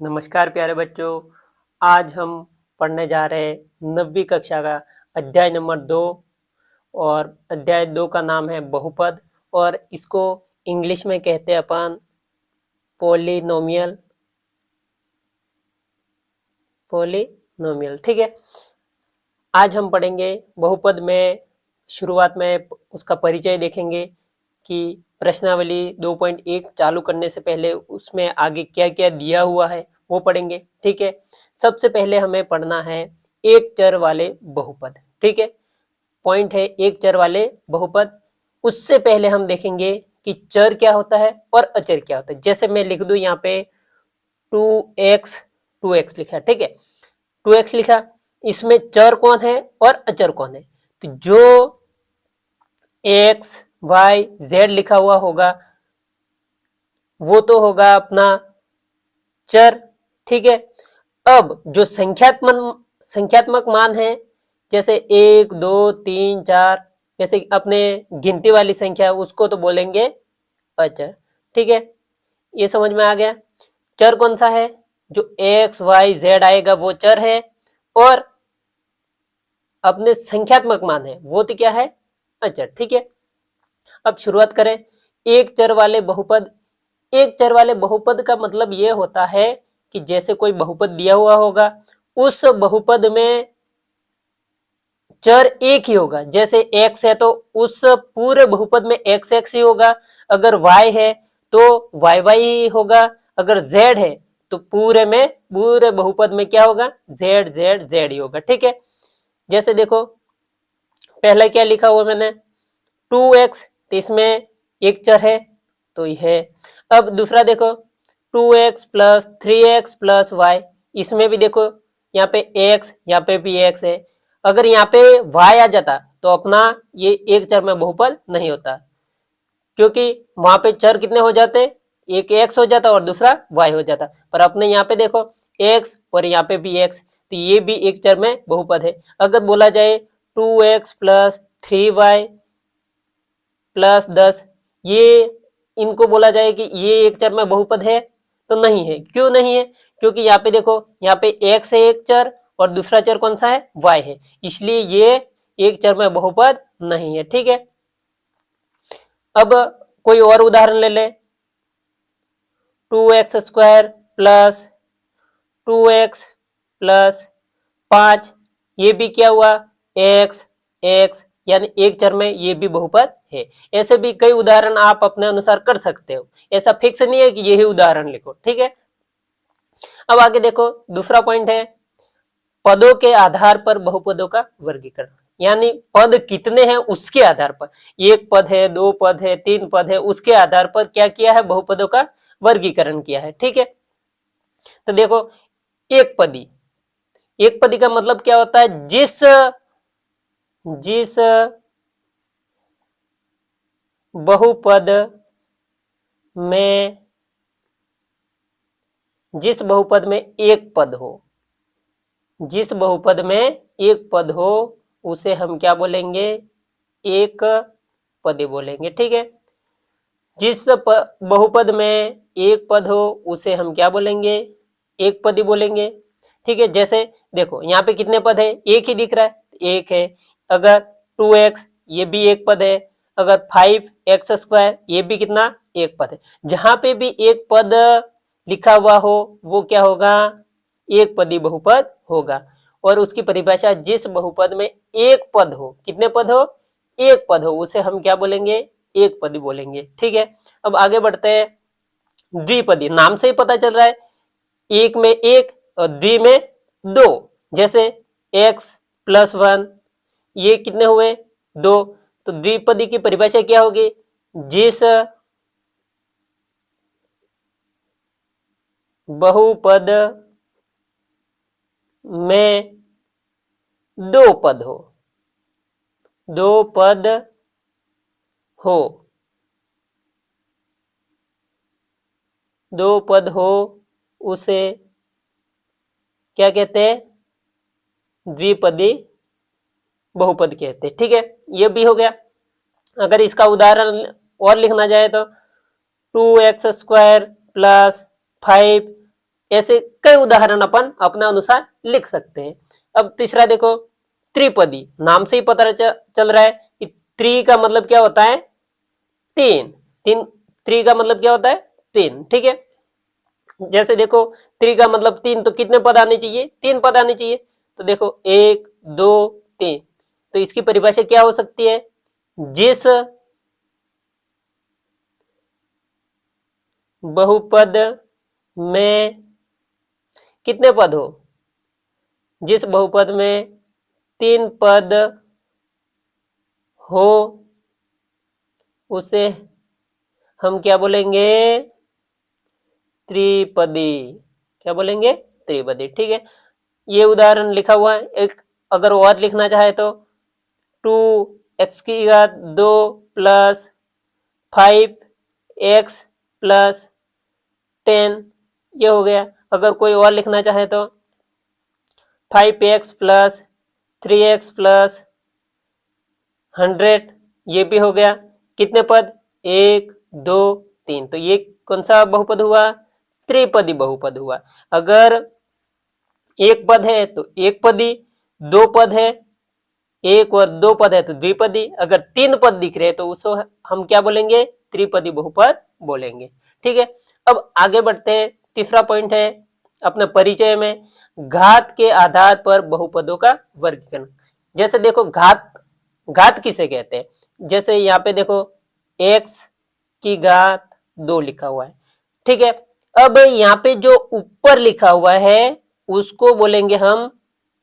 नमस्कार प्यारे बच्चों। आज हम पढ़ने जा रहे हैं 9वीं कक्षा का अध्याय नंबर 2। और अध्याय 2 का नाम है बहुपद और इसको इंग्लिश में कहते हैं अपन पॉलिनोमियल। ठीक है। आज हम पढ़ेंगे बहुपद में। शुरुआत में उसका परिचय देखेंगे कि प्रश्नावली 2.1 चालू करने से पहले उसमें आगे क्या क्या दिया हुआ है वो पढ़ेंगे। ठीक है। सबसे पहले हमें पढ़ना है एक चर वाले बहुपद। ठीक है। पॉइंट है एक चर वाले बहुपद। उससे पहले हम देखेंगे कि चर क्या होता है और अचर क्या होता है। जैसे मैं लिख दूं यहाँ पे 2x 2x लिखा। ठीक है। 2x लिखा, इसमें चर कौन है और अचर कौन है। तो जो x y z लिखा हुआ होगा वो तो होगा अपना चर। ठीक है। अब जो संख्यात्मक मान है जैसे 1 2 3 4, जैसे अपने गिनती वाली संख्या उसको तो बोलेंगे अचर। ठीक है। ये समझ में आ गया। चर कौन सा है, जो एक्स वाई जेड आएगा वो चर है और अपने संख्यात्मक मान है वो तो क्या है, अचर। ठीक है। अब शुरुआत करें एक चर वाले बहुपद। एक चर वाले बहुपद का मतलब ये होता है कि जैसे कोई बहुपद दिया हुआ होगा उस बहुपद में चर एक ही होगा। जैसे x है तो उस पूरे बहुपद में x x ही होगा। अगर y है तो y y ही होगा। अगर z है तो पूरे बहुपद में क्या होगा, z z z ही होगा। ठीक है। जैसे देखो पहले क्या लिखा हुआ मैंने 2x, तो इसमें एक चर है तो यह है। अब दूसरा देखो 2x plus 3x plus Y, इसमें भी देखो यहाँ पे x यहाँ पे भी x है। अगर यहाँ पे y आ जाता तो अपना ये एक चर में बहुपद नहीं होता, क्योंकि वहां पे चर कितने हो जाते, एक x हो जाता और दूसरा y हो जाता। पर अपने यहाँ पे देखो x और यहाँ पे भी x, तो ये भी एक चर में बहुपद है। अगर बोला जाए 2x प्लस 3y प्लस 10, ये इनको बोला जाए कि ये एक चर में बहुपद है, तो नहीं है। क्यों नहीं है, क्योंकि यहाँ पे देखो यहाँ पे x है एक चर और दूसरा चर कौन सा है, y है, इसलिए ये एक चर में बहुपद नहीं है। ठीक है। अब कोई और उदाहरण ले ले 2x² प्लस 2x प्लस 5, ये भी क्या हुआ, x x, यानी एक चर में ये भी बहुपद है। ऐसे भी कई उदाहरण आप अपने अनुसार कर सकते हो, ऐसा फिक्स नहीं है कि यही उदाहरण लिखो। ठीक है। अब आगे देखो दूसरा पॉइंट है पदों के आधार पर बहुपदों का वर्गीकरण। यानी पद कितने हैं उसके आधार पर, एक पद है, दो पद है, तीन पद है, उसके आधार पर क्या किया है, बहुपदों का वर्गीकरण किया है। ठीक है। तो देखो एक पदी, एक पदी का मतलब क्या होता है, जिस जिस बहुपद में जिस बहुपद में एक पद हो, जिस बहुपद में एक पद हो उसे हम क्या बोलेंगे, एक पदी बोलेंगे। ठीक है। जिस बहुपद में एक पद हो उसे हम क्या बोलेंगे, एक पदी बोलेंगे। ठीक है। जैसे देखो यहाँ पे कितने पद है, एक ही दिख रहा है, एक है। अगर 2x ये भी एक पद है, अगर 5x² ये भी कितना, एक पद है। जहां पे भी एक पद लिखा हुआ हो वो क्या होगा, एक पदी बहुपद होगा। और उसकी परिभाषा जिस बहुपद में एक पद हो, कितने पद हो, एक पद हो, उसे हम क्या बोलेंगे, एक पदी बोलेंगे। ठीक है। अब आगे बढ़ते हैं द्विपदी। नाम से ही पता चल रहा है, एक में एक और द्वि में दो। जैसे x+1 ये कितने हुए, दो। तो द्विपदी की परिभाषा क्या होगी, जिस बहुपद में दो पद हो, दो पद हो, दो पद हो उसे क्या कहते हैं, द्विपदी बहुपद कहते हैं। ठीक है। ये भी हो गया। अगर इसका उदाहरण और लिखना जाए तो 2x² प्लस 5 ऐसे कई उदाहरण अपन अपने अनुसार लिख सकते हैं। अब तीसरा देखो, त्रिपदी, नाम से ही पता चल रहा है कि त्रि का मतलब क्या होता है, तीन। तीन, त्रि का मतलब क्या होता है, तीन, ठीक है। जैसे देखो त्रि का मतलब तीन, तो कितने पद आने चाहिए, तीन पद आने चाहिए। तो देखो एक, दो, तीन, तो इसकी परिभाषा क्या हो सकती है, जिस बहुपद में कितने पद हो, जिस बहुपद में तीन पद हो उसे हम क्या बोलेंगे, त्रिपदी। क्या बोलेंगे, त्रिपदी, ठीक है। ये उदाहरण लिखा हुआ है। एक अगर और लिखना चाहे तो 2 प्लस 5x+10, ये हो गया। अगर कोई और लिखना चाहे तो 5x+3x+100, ये भी हो गया। कितने पद, एक, दो, तीन, तो ये कौन सा बहुपद हुआ, त्रिपदी बहुपद हुआ। अगर एक पद है तो एक पदी, दो पद है, एक और दो पद है तो द्विपदी, अगर तीन पद दिख रहे तो उसको हम क्या बोलेंगे, त्रिपदी बहुपद बोलेंगे, ठीक है। अब आगे बढ़ते हैं। तीसरा पॉइंट है अपने परिचय में, घात के आधार पर बहुपदों का वर्गीकरण। जैसे देखो घात, घात किसे कहते हैं, जैसे यहाँ पे देखो x की घात 2 लिखा हुआ है, ठीक है। अब यहाँ पे जो ऊपर लिखा हुआ है उसको बोलेंगे हम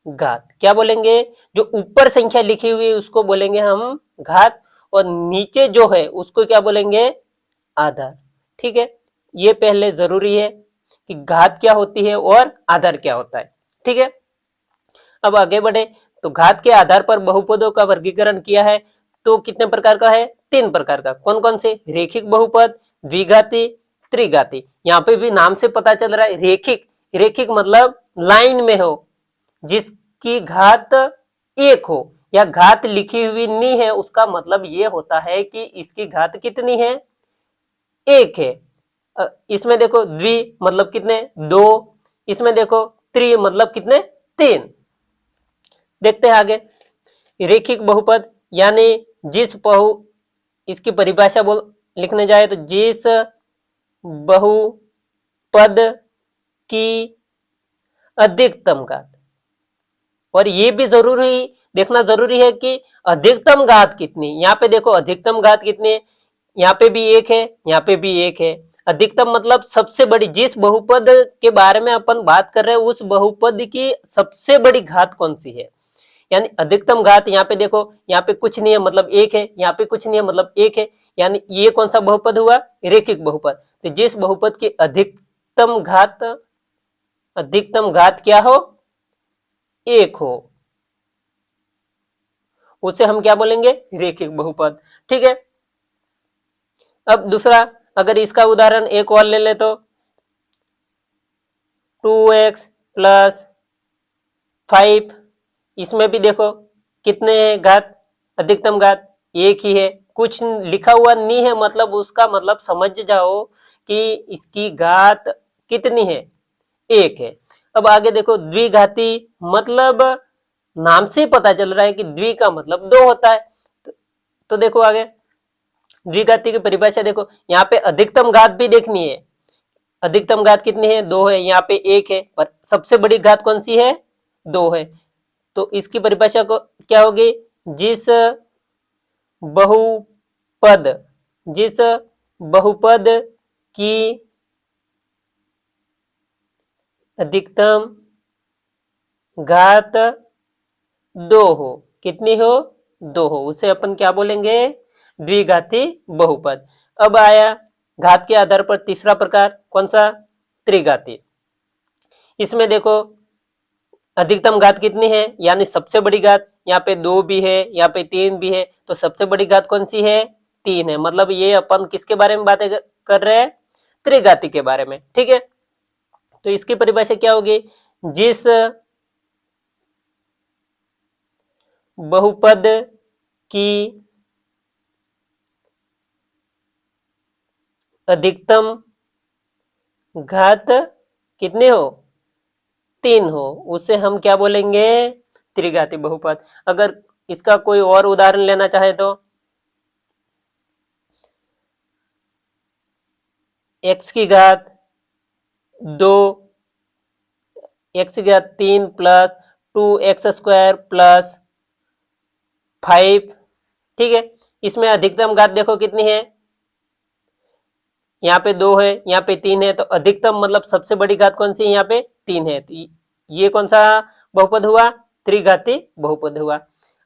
घात। क्या बोलेंगे, जो ऊपर संख्या लिखी हुई है उसको बोलेंगे हम घात, और नीचे जो है उसको क्या बोलेंगे, आधार, ठीक है। ये पहले जरूरी है कि घात क्या होती है और आधार क्या होता है, ठीक है। अब आगे बढ़े तो घात के आधार पर बहुपदों का वर्गीकरण किया है, तो कितने प्रकार का है, तीन प्रकार का। कौन कौन से, रेखिक बहुपद, द्विघाती, त्रिघाती। यहाँ पे भी नाम से पता चल रहा है रेखिक, रेखिक मतलब लाइन में हो, जिसकी घात एक हो या घात लिखी हुई नहीं है, उसका मतलब ये होता है कि इसकी घात कितनी है, एक है। इसमें देखो द्वि मतलब कितने, दो। इसमें देखो त्रि मतलब कितने, तीन। देखते हैं आगे, रेखिक बहुपद यानी जिस बहु, इसकी परिभाषा बोल लिखने जाए तो जिस बहुपद की अधिकतम घात, और ये भी जरूरी देखना जरूरी है कि अधिकतम घात कितनी। यहाँ पे देखो अधिकतम घात कितनी है, यहाँ पे भी एक है, यहाँ पे भी एक है। अधिकतम मतलब सबसे बड़ी, जिस बहुपद के बारे में अपन बात कर रहे हैं उस बहुपद की सबसे बड़ी घात कौन सी है, यानी अधिकतम घात। यहाँ पे देखो, यहाँ पे कुछ नहीं है मतलब एक है, यहाँ पे कुछ नहीं है मतलब एक है, यानी ये कौन सा बहुपद हुआ, रेखिक बहुपद। तो जिस बहुपद की अधिकतम घात क्या हो, एक हो, उसे हम क्या बोलेंगे, रेखिक बहुपद, ठीक है। अब दूसरा, अगर इसका उदाहरण एक और ले ले तो 2x+5, इसमें भी देखो कितने हैं घात, अधिकतम घात एक ही है, कुछ लिखा हुआ नहीं है, मतलब उसका मतलब समझ जाओ कि इसकी घात कितनी है, एक है। अब आगे देखो द्विघाती, मतलब नाम से पता चल रहा है कि द्वि का मतलब दो होता है। तो देखो आगे द्विघाती की परिभाषा देखो, यहाँ पे अधिकतम घात भी देखनी है। अधिकतम घात कितनी है, दो है, यहाँ पे एक है, पर सबसे बड़ी घात कौन सी है, दो है। तो इसकी परिभाषा को क्या होगी, जिस बहुपद, जिस बहुपद की अधिकतम घात दो हो, कितनी हो, दो हो, उसे अपन क्या बोलेंगे, द्विघाती बहुपद। अब आया घात के आधार पर तीसरा प्रकार, कौन सा, त्रिघाती। इसमें देखो अधिकतम घात कितनी है, यानी सबसे बड़ी घात, यहाँ पे दो भी है, यहाँ पे तीन भी है, तो सबसे बड़ी घात कौन सी है, तीन है। मतलब ये अपन किसके बारे में बातें कर रहे हैं, त्रिघाती के बारे में, ठीक है। तो इसकी परिभाषा क्या होगी, जिस बहुपद की अधिकतम घात कितने हो, 3 हो, उसे हम क्या बोलेंगे, त्रिघाती बहुपद। अगर इसका कोई और उदाहरण लेना चाहे तो x की घात 2, x की घात 3 प्लस 2x² प्लस 5, ठीक है। इसमें अधिकतम घात देखो कितनी है, यहाँ पे 2 है, यहाँ पे 3 है, तो अधिकतम मतलब सबसे बड़ी घात कौन सी है, यहाँ पे 3 है, तो ये कौन सा बहुपद हुआ, त्रिघाती बहुपद हुआ।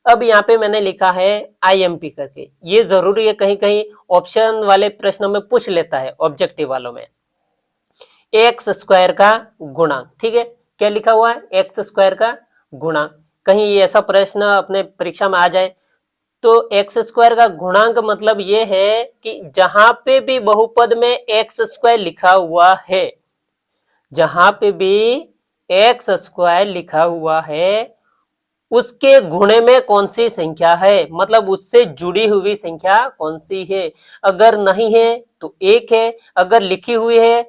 अब यहाँ पे मैंने लिखा है IMP करके, ये जरूरी है, कहीं कहीं ऑप्शन वाले प्रश्नों में पूछ लेता है, ऑब्जेक्टिव वालों में। एक्स स्क्वायर का गुणांक, ठीक है, क्या लिखा हुआ है, एक्स स्क्वायर का गुणांक। कहीं ये ऐसा प्रश्न अपने परीक्षा में आ जाए तो एक्स स्क्वायर का गुणांक मतलब ये है कि जहां पे भी बहुपद में एक्स स्क्वायर लिखा हुआ है, जहां पे भी एक्स स्क्वायर लिखा हुआ है उसके गुणे में कौन सी संख्या है, मतलब उससे जुड़ी हुई संख्या कौन सी है। अगर नहीं है तो एक है, अगर लिखी हुई है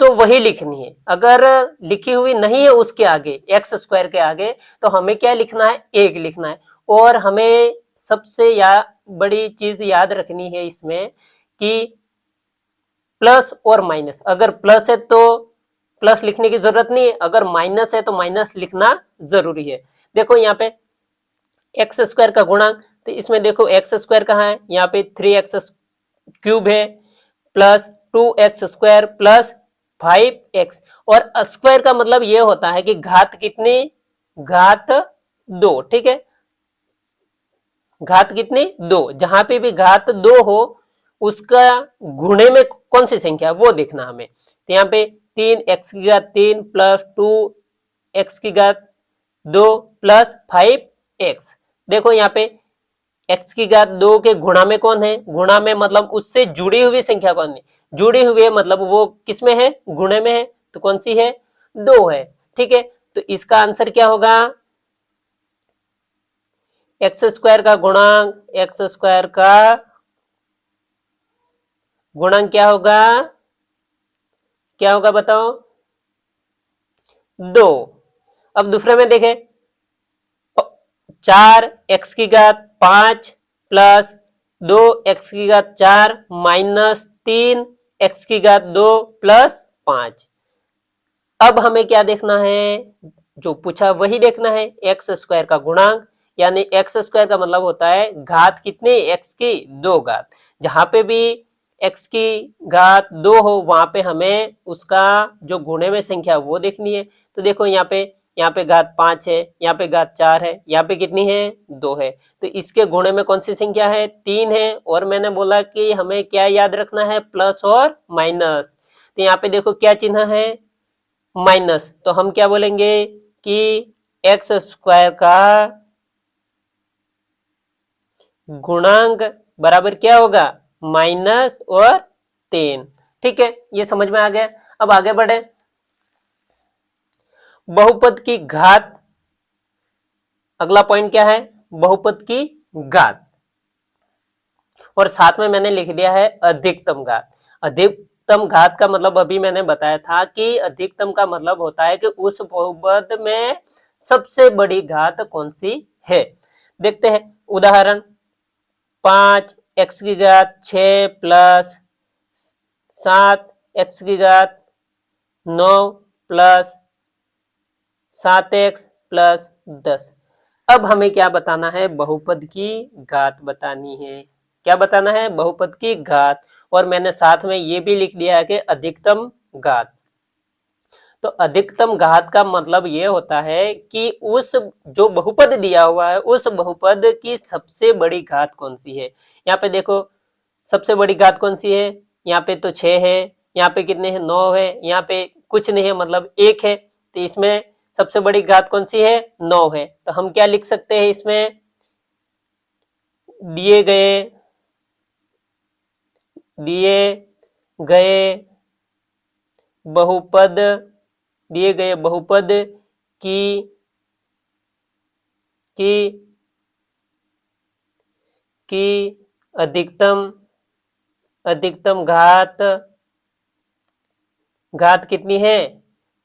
तो वही लिखनी है, अगर लिखी हुई नहीं है उसके आगे, एक्स स्क्वायर के आगे, तो हमें क्या लिखना है, एक लिखना है। और हमें सबसे बड़ी चीज याद रखनी है इसमें कि प्लस और माइनस, अगर प्लस है तो प्लस लिखने की जरूरत नहीं है, अगर माइनस है तो माइनस लिखना जरूरी है। देखो यहाँ पे एक्स स्क्वायर का गुणांक, तो इसमें देखो एक्स स्क्वायर कहाँ है, यहाँ पे 3x³ है प्लस 2x² प्लस 5x, और स्क्वायर का मतलब ये होता है कि घात कितनी, घात 2, ठीक है, घात कितनी 2, जहां पे भी घात 2 हो उसका गुणे में कौन सी संख्या वो देखना हमें। तो यहाँ पे 3x की घात 3 प्लस 2x की घात 2 प्लस 5x, देखो यहाँ पे x की घात 2 के गुणा में कौन है, गुणा में मतलब उससे जुड़ी हुई संख्या कौन है, जुड़ी हुई है मतलब वो किस में है, गुणे में है, तो कौन सी है, 2 है, ठीक है। तो इसका आंसर क्या होगा, एक्स स्क्वायर का गुणांक, एक्स स्क्वायर का गुणांक क्या होगा, क्या होगा बताओ, 2। अब दूसरे में देखें, 4x की घात 5 प्लस 2x की घात 4 माइनस 3x की घात 2 प्लस 5। अब हमें क्या देखना है, जो पूछा वही देखना है, एक्स स्क्वायर का गुणांक, यानी एक्स स्क्वायर का मतलब होता है घात कितनी, एक्स की 2 घात, जहां पे भी एक्स की घात 2 हो वहां पे हमें उसका जो गुणे में संख्या वो देखनी है। तो देखो यहाँ पे घात 5 है, यहाँ पे घात 4 है, यहाँ पे कितनी है, 2 है, तो इसके गुणे में कौन सी संख्या है, 3 है। और मैंने बोला कि हमें क्या याद रखना है, प्लस और माइनस, तो यहाँ पे देखो क्या चिन्ह है, माइनस, तो हम क्या बोलेंगे कि एक्स स्क्वायर का गुणांक बराबर क्या होगा, माइनस और 3, ठीक है, ये समझ में आ गया। अब आगे बढ़े, बहुपद की घात, अगला पॉइंट क्या है, बहुपद की घात, और साथ में मैंने लिख दिया है अधिकतम घात। अधिकतम घात का मतलब अभी मैंने बताया था कि अधिकतम का मतलब होता है कि उस बहुपद में सबसे बड़ी घात कौन सी है। देखते हैं उदाहरण, 5x की घात 6 प्लस 7x की घात 9 प्लस 7x प्लस 10। अब हमें क्या बताना है, बहुपद की घात बतानी है, क्या बताना है, बहुपद की घात, और मैंने साथ में ये भी लिख दिया है कि अधिकतम घात। तो अधिकतम घात का मतलब ये होता है कि उस जो बहुपद दिया हुआ है उस बहुपद की सबसे बड़ी घात कौन सी है। यहाँ पे देखो सबसे बड़ी घात कौन सी है, यहाँ पे तो 6 है, यहाँ पे कितने हैं, 9 है, यहाँ पे कुछ नहीं है मतलब 1 है, तो इसमें सबसे बड़ी घात कौन सी है, 9 है। तो हम क्या लिख सकते हैं इसमें, दिए गए दिए गए बहुपद, दिए गए बहुपद की की की अधिकतम अधिकतम घात, घात कितनी है,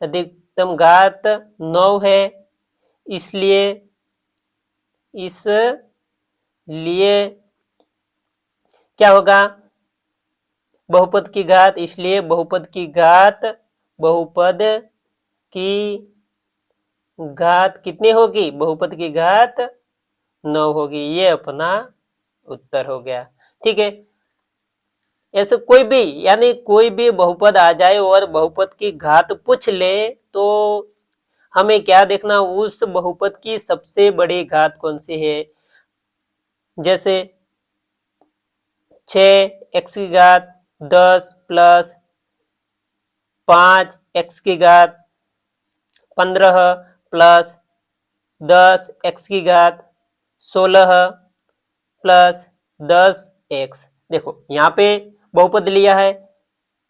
अधिकतम घात 9 है, इसलिए क्या होगा, बहुपद की घात, इसलिए बहुपद की घात कितनी होगी, बहुपद की घात 9 होगी। ये अपना उत्तर हो गया। ठीक है, ऐसे कोई भी यानी कोई भी बहुपद आ जाए और बहुपद की घात पूछ ले तो हमें क्या देखना, उस बहुपद की सबसे बड़ी घात कौन सी है। जैसे 6x की घात 10 प्लस 5x की घात 15 प्लस 10x की घात 16 प्लस 10x। देखो यहाँ पे बहुपद लिया है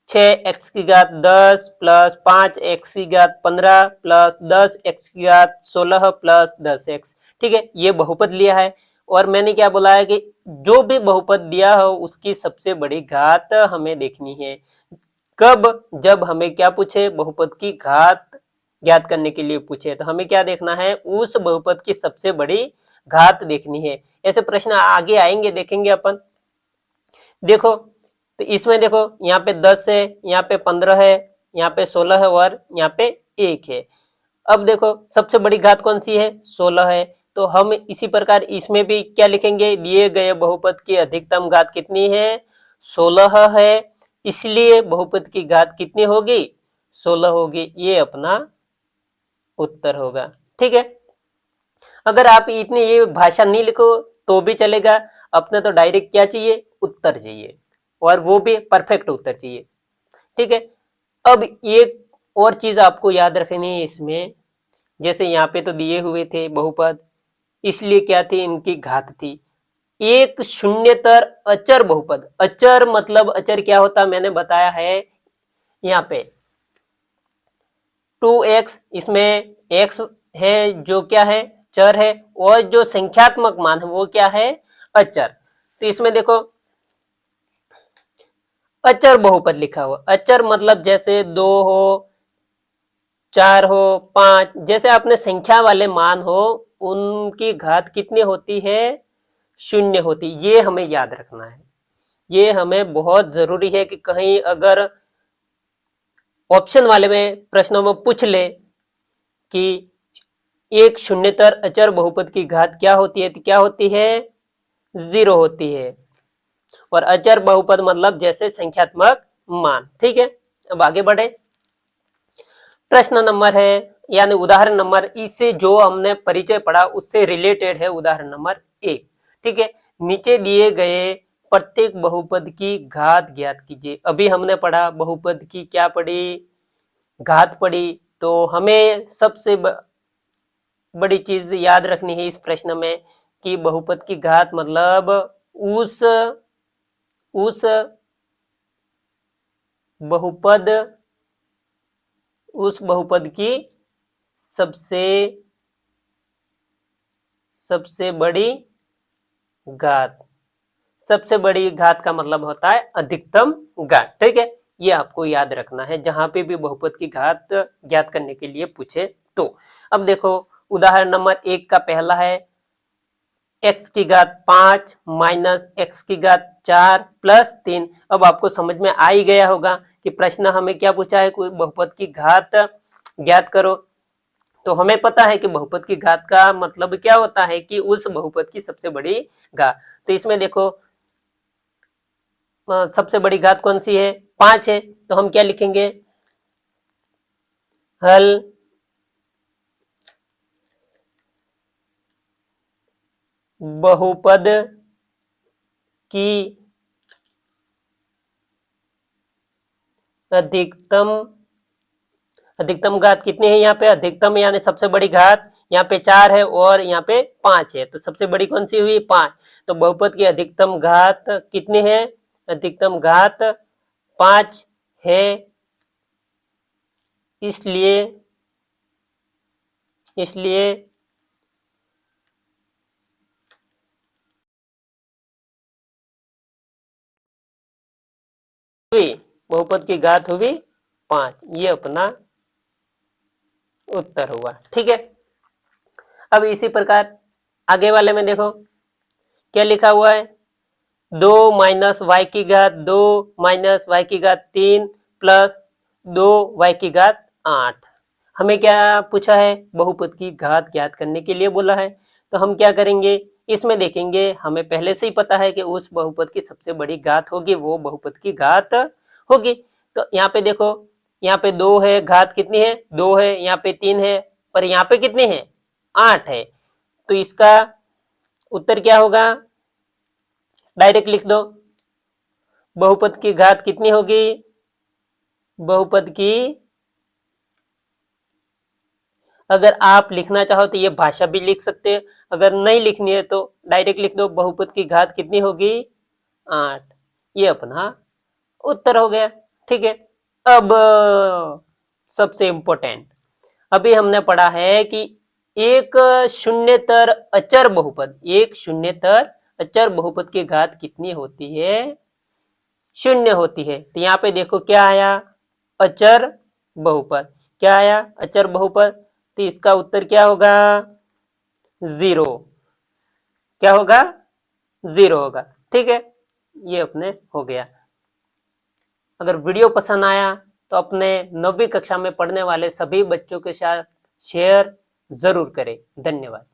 6x की घात 10 प्लस 5x की घात 15 प्लस 10x की घात 16 प्लस 10x। ठीक है, ये बहुपद लिया है और मैंने क्या बोला है कि जो भी बहुपद दिया हो उसकी सबसे बड़ी घात हमें देखनी है। कब, जब हमें क्या पूछे, बहुपद की घात ज्ञात करने के लिए पूछे तो हमें क्या देखना है, उस बहुपद की सबसे बड़ी घात देखनी है। ऐसे प्रश्न आगे आएंगे, देखेंगे अपन। देखो तो इसमें देखो यहाँ पे 10 है, यहाँ पे 15 है, यहाँ पे 16 है और यहाँ पे 1 है। अब देखो सबसे बड़ी घात कौन सी है, 16 है। तो हम इसी प्रकार इसमें भी क्या लिखेंगे, दिए गए बहुपद की अधिकतम घात कितनी है, 16 है, इसलिए बहुपद की घात कितनी होगी, 16 होगी। ये अपना उत्तर होगा। ठीक है, अगर आप इतनी ये भाषा नहीं लिखो तो भी चलेगा, अपने तो डायरेक्ट क्या चाहिए, उत्तर चाहिए, और वो भी परफेक्ट उत्तर चाहिए। ठीक है, अब एक और चीज आपको याद रखनी है इसमें, जैसे यहाँ पे तो दिए हुए थे बहुपद, इसलिए क्या थी, इनकी घात थी। एक शून्यतर अचर बहुपद, अचर मतलब अचर क्या होता मैंने बताया है यहाँ पे 2x, इसमें x है जो क्या है, चर है, और जो संख्यात्मक मान है वो क्या है, अचर। तो इसमें देखो अचर बहुपद लिखा हुआ, अचर मतलब जैसे 2 हो, 4 हो, 5, जैसे अपने संख्या वाले मान हो उनकी घात कितनी होती है, शून्य होती। ये हमें याद रखना है, ये हमें बहुत जरूरी है कि कहीं अगर ऑप्शन वाले में प्रश्नों में पूछ ले कि एक शून्यतर अचर बहुपद की घात क्या होती है, तो क्या होती है, 0 होती है। और अचर बहुपद मतलब जैसे संख्यात्मक मान। ठीक है, अब आगे बढ़े। प्रश्न नंबर है यानी उदाहरण नंबर, इससे जो हमने परिचय पढ़ा उससे रिलेटेड है उदाहरण नंबर 1। ठीक है, नीचे दिए गए प्रत्येक बहुपद की घात ज्ञात कीजिए। अभी हमने पढ़ा बहुपद की क्या पढ़ी, घात पढ़ी। तो हमें सबसे बड़ी चीज याद रखनी है इस प्रश्न में कि बहुपद की घात मतलब उस बहुपद उस बहुपद की सबसे बड़ी घात। सबसे बड़ी घात का मतलब होता है अधिकतम घात। ठीक है, ये आपको याद रखना है जहां पे भी बहुपद की घात ज्ञात करने के लिए पूछे तो। अब देखो उदाहरण नंबर 1 का पहला है x की घात 5 माइनस x की घात 4 प्लस 3। अब आपको समझ में आ ही गया होगा कि प्रश्न हमें क्या पूछा है, कोई बहुपद की घात ज्ञात करो। तो हमें पता है कि बहुपद की घात का मतलब क्या होता है कि उस बहुपद की सबसे बड़ी घात। तो इसमें देखो सबसे बड़ी घात कौन सी है, 5 है। तो हम क्या लिखेंगे, हल बहुपद की अधिकतम घात कितनी है, यहाँ पे अधिकतम यानी सबसे बड़ी घात यहाँ पे 4 है और यहाँ पे 5 है। तो सबसे बड़ी कौन सी हुई, 5। तो बहुपद की अधिकतम घात कितनी है, अधिकतम घात 5 है। इसलिए हुई बहुपद की घात हुई 5। ये अपना उत्तर हुआ। ठीक है, अब इसी प्रकार आगे वाले में देखो क्या लिखा हुआ है, 2 माइनस वाई की घात 2 माइनस वाई की घात 3 प्लस 2 वाई की घात 8। हमें क्या पूछा है, बहुपद की घात ज्ञात करने के लिए बोला है। तो हम क्या करेंगे, इसमें देखेंगे, हमें पहले से ही पता है कि उस बहुपद की सबसे बड़ी घात होगी वो बहुपद की घात होगी। तो यहाँ पे देखो, यहाँ पे 2 है, घात कितनी है 2 है, यहाँ पे 3 है, पर यहाँ पे कितनी है 8 है। तो इसका उत्तर क्या होगा, डायरेक्ट लिख दो, बहुपद की घात कितनी होगी, बहुपद की, अगर आप लिखना चाहो तो ये भाषा भी लिख सकते हैं, अगर नहीं लिखनी है तो डायरेक्ट लिख दो, बहुपद की घात कितनी होगी 8। ये अपना उत्तर हो गया। ठीक है, अब सबसे इंपॉर्टेंट, अभी हमने पढ़ा है कि एक शून्यतर अचर बहुपद, एक शून्यतर अचर बहुपद की घात कितनी होती है, शून्य होती है। तो यहाँ पे देखो क्या आया, अचर बहुपद, क्या आया अचर बहुपद, तो इसका उत्तर क्या होगा 0, क्या होगा 0 होगा। ठीक है, ये अपने हो गया। अगर वीडियो पसंद आया तो अपने 9वीं कक्षा में पढ़ने वाले सभी बच्चों के साथ शेयर जरूर करें। धन्यवाद।